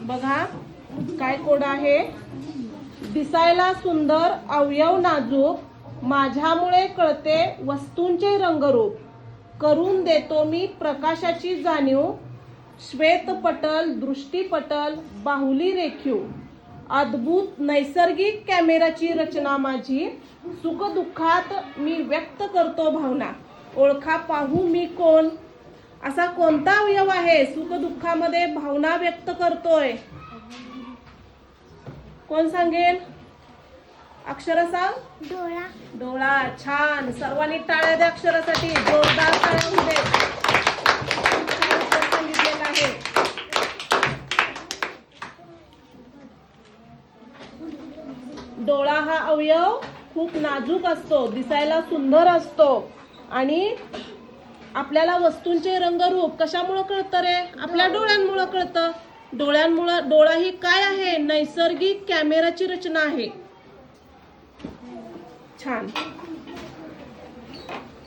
बघा काय कोड आहे. दिसायला सुंदर अवयव नाजूक, माझ्यामुळे कळते वस्तूंचे रंगरूप. करून देतो मी प्रकाशाची जाणीव, श्वेतपटल दृष्टीपटल बाहुली रेखीव. अद्भुत नैसर्गिक कॅमेराची रचना माझी, सुखदुःखात मी व्यक्त करतो भावना. ओळखा पाहू मी कोण. असा कोणता अवयव आहे सुखदुःखामध्ये भावना व्यक्त करतोय? कोण सांगेल? अक्षर सांग. डोळा. डोळा. छान. सर्वांनी टाळ्या द्या अक्षरासाठी. जोरदार टाळ्या होऊ दे. सांगितलेलं आहे. डोळा हा अवयव खूप नाजूक असतो, दिसायला सुंदर असतो आणि आपल्याला वस्तूंचे रंगरूप कशामुळे कळतं रे? आपल्या डोळ्यांमुळे कळतं. डोळ्यांमुळे. डोळा ही काय आहे? नैसर्गिक कॅमेराची रचना आहे. छान.